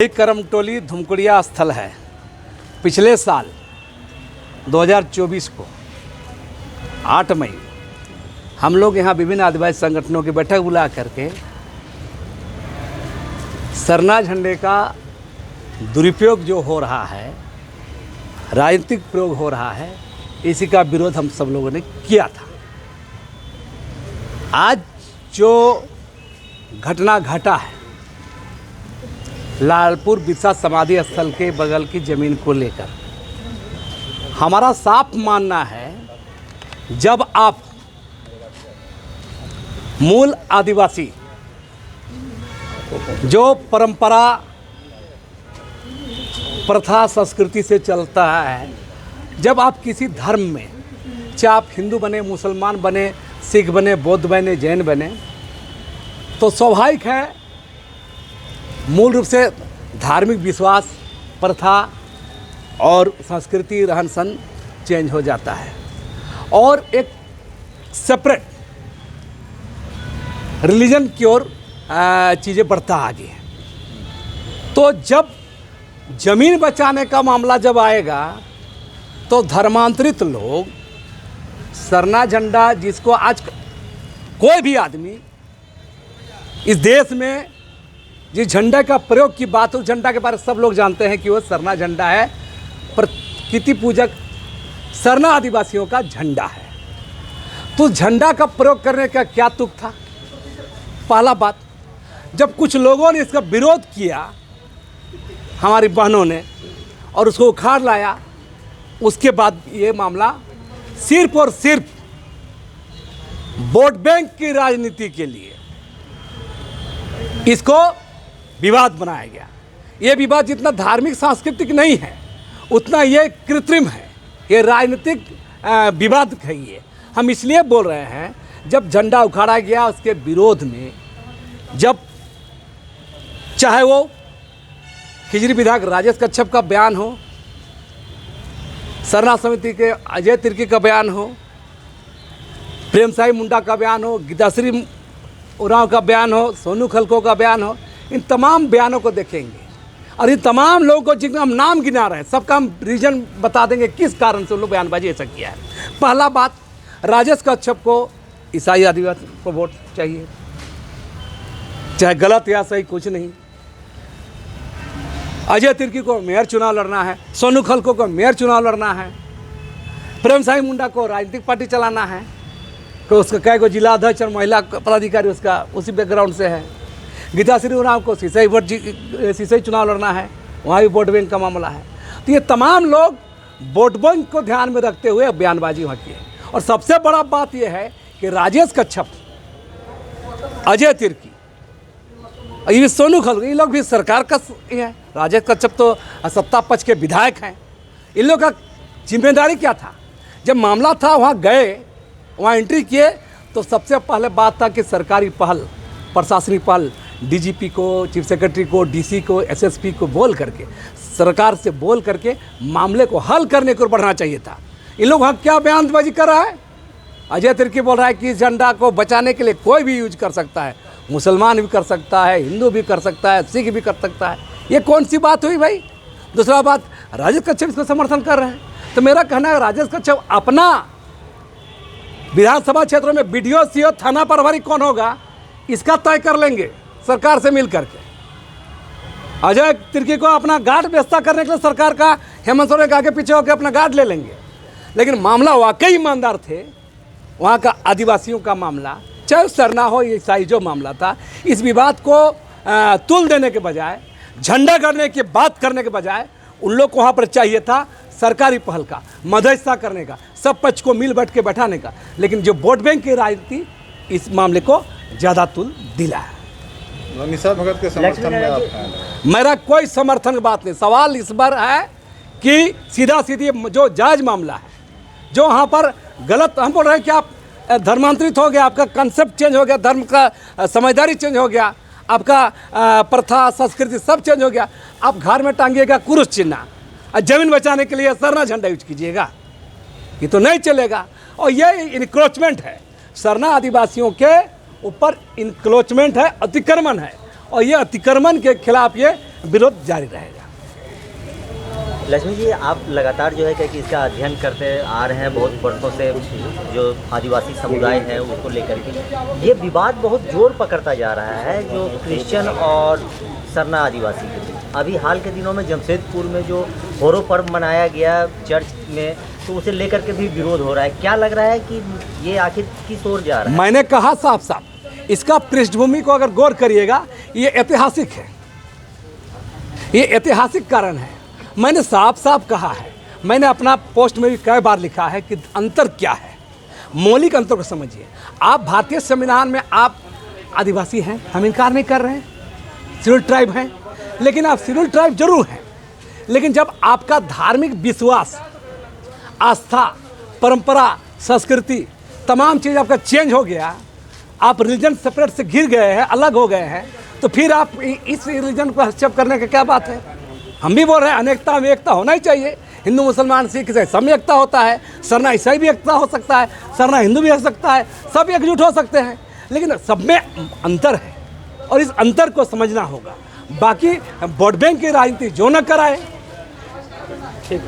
एक करमटोली धुमकुड़िया स्थल है। पिछले साल 2024 को 8 मई हम लोग यहाँ विभिन्न आदिवासी संगठनों की बैठक बुला करके सरना झंडे का दुरुपयोग जो हो रहा है, राजनीतिक प्रयोग हो रहा है, इसी का विरोध हम सब लोगों ने किया था। आज जो घटना घटा है लालपुर बिरसा समाधि स्थल के बगल की ज़मीन को लेकर, हमारा साफ मानना है, जब आप मूल आदिवासी जो परंपरा प्रथा संस्कृति से चलता है, जब आप किसी धर्म में, चाहे आप हिंदू बने, मुसलमान बने, सिख बने, बौद्ध बने, जैन बने, तो स्वाभाविक है मूल रूप से धार्मिक विश्वास, प्रथा और संस्कृति, रहन सहन चेंज हो जाता है और एक सेपरेट रिलीजन की ओर चीज़ें बढ़ता आगे। तो जब ज़मीन बचाने का मामला जब आएगा तो धर्मांतरित लोग सरना झंडा, जिसको आज कोई भी आदमी इस देश में जिस झंडे का प्रयोग की बात, उस झंडा के बारे में सब लोग जानते हैं कि वो सरना झंडा है, प्रकृति पूजक सरना आदिवासियों का झंडा है। तो झंडा का प्रयोग करने का क्या तुक था? पहला बात, जब कुछ लोगों ने इसका विरोध किया, हमारी बहनों ने, और उसको उखाड़ लाया, उसके बाद ये मामला सिर्फ और सिर्फ वोट बैंक की राजनीति के लिए इसको विवाद बनाया गया। ये विवाद जितना धार्मिक सांस्कृतिक नहीं है, उतना ये कृत्रिम है, ये राजनीतिक विवाद है। ये हम इसलिए बोल रहे हैं, जब झंडा उखाड़ा गया उसके विरोध में, जब चाहे वो खिजरी विधायक राजेश कच्छप का बयान हो, सरना समिति के अजय तिर्की का बयान हो, प्रेम साई मुंडा का बयान हो, गीताश्री उरांव का बयान हो, सोनू खलको का बयान हो, इन तमाम बयानों को देखेंगे और इन तमाम लोगों को जिनका हम नाम गिना रहे हैं, सबका हम रीजन बता देंगे किस कारण से उन लोग बयानबाजी ऐसा किया है। पहला बात, राजेश कच्छप को ईसाई आदिवासी को वोट चाहिए, चाहे गलत या सही कुछ नहीं। अजय तिर्की को मेयर चुनाव लड़ना है, सोनू खलको को मेयर चुनाव लड़ना है, प्रेम साई मुंडा को राजनीतिक पार्टी चलाना है, तो उसका कई को जिला अध्यक्ष और महिला पदाधिकारी उसका उसी बैकग्राउंड से है। गीताश्री उरांव को सिसई चुनाव लड़ना है, वहाँ भी वोट बैंक का मामला है। तो ये तमाम लोग वोट बैंक को ध्यान में रखते हुए बयानबाजी वहाँ की है। और सबसे बड़ा बात यह है कि राजेश कच्छप, अजय तिर्की, ये सोनू खलको, ये लोग भी सरकार का है। राजेश कच्छप तो सत्ता पक्ष के विधायक हैं। इन लोग का जिम्मेदारी क्या था? जब मामला था वहाँ गए, वहाँ एंट्री किए, तो सबसे पहले बात था कि सरकारी पहल, प्रशासनिक पहल, डीजीपी को, चीफ सेक्रेटरी को, डीसी को, एसएसपी को बोल करके, सरकार से बोल करके मामले को हल करने को बढ़ना चाहिए था। इन लोग वहाँ क्या बयानबाजी कर रहा है? अजय तिर्की बोल रहा है कि इस झंडा को बचाने के लिए कोई भी यूज कर सकता है, मुसलमान भी कर सकता है, हिंदू भी कर सकता है, सिख भी कर सकता है। ये कौन सी बात हुई भाई? दूसरा बात, राजेश कच्छप इसको समर्थन कर रहे हैं। तो मेरा कहना है, राजेश कच्छप अपना विधानसभा क्षेत्रों में बीडीओ, सीओ, थाना प्रभारी कौन होगा, इसका तय कर लेंगे सरकार से मिल करके। अजय तिर्की को अपना गार्ड व्यवस्था करने के लिए सरकार का हेमंत सोरेन के आगे पीछे होकर अपना गार्ड ले लेंगे। लेकिन मामला वाकई ईमानदार थे, वहाँ का आदिवासियों का मामला, चाहे सरना हो, ईसाई जो मामला था, इस विवाद को तुल देने के बजाय, झंडा गाड़ने की बात करने के बजाय, उन लोग को वहाँ पर चाहिए था सरकारी पहल का, मध्यस्थता करने का, सब पक्ष को मिल बैठ के बैठाने का। लेकिन जो वोट बैंक की राजनीति इस मामले को ज़्यादा तुल दिला है। निशा भगत के समर्थन में आप हैं? मेरा कोई समर्थन की बात नहीं। सवाल इस बार है कि सीधा सीधी जो जायज मामला है, जो वहाँ पर गलत, हम बोल रहे हैं कि आप धर्मांतरित हो गया, आपका कंसेप्ट चेंज हो गया, धर्म का समझदारी चेंज हो गया, आपका प्रथा संस्कृति सब चेंज हो गया। आप घर में टांगिएगा कुरुश चिन्ह और ज़मीन बचाने के लिए सरना झंडा यूज कीजिएगा, ये तो नहीं चलेगा। और ये इनक्रोचमेंट है, सरना आदिवासियों के ऊपर इंक्रोचमेंट है, अतिक्रमण है, और ये अतिक्रमण के खिलाफ ये विरोध जारी रहेगा। लक्ष्मी जी, आप लगातार जो है कि इसका अध्ययन करते आ रहे हैं बहुत वर्षों से, जो आदिवासी समुदाय है उसको लेकर के ये विवाद बहुत जोर पकड़ता जा रहा है, जो क्रिश्चियन और सरना आदिवासी के बीच। अभी हाल के दिनों में जमशेदपुर में जो होरो पर्व मनाया गया चर्च में, तो उसे लेकर के भी विरोध हो रहा है। क्या लग रहा है कि ये आखिर किस ओर जा रहा है? मैंने कहा साफ साफ, इसका पृष्ठभूमि को अगर गौर करिएगा, ये ऐतिहासिक है, ये ऐतिहासिक कारण है। मैंने साफ साफ कहा है, मैंने अपना पोस्ट में भी कई बार लिखा है कि अंतर क्या है, मौलिक अंतर को समझिए। आप भारतीय संविधान में आप आदिवासी हैं, हम इनकार नहीं कर रहे हैं, शेड्यूल ट्राइब हैं, लेकिन आप शेड्यूल ट्राइब जरूर हैं। लेकिन जब आपका धार्मिक विश्वास, आस्था, परंपरा, संस्कृति, तमाम चीज़ आपका चेंज हो गया, आप रिलीजन सेपरेट से घिर गए हैं, अलग हो गए हैं, तो फिर आप इस रिलीजन को हस्तक्षेप करने का क्या बात है? हम भी बोल रहे हैं अनेकता में एकता होना ही चाहिए। हिंदू, मुसलमान, सिख, ईसाई सब में एकता होता है, सरना ईसाई भी एकता हो सकता है, सरना हिंदू भी हो सकता है, सब एकजुट हो सकते हैं, लेकिन सब में अंतर है और इस अंतर को समझना होगा। बाकी वोट बैंक की राजनीति जो न कराए। ठीक।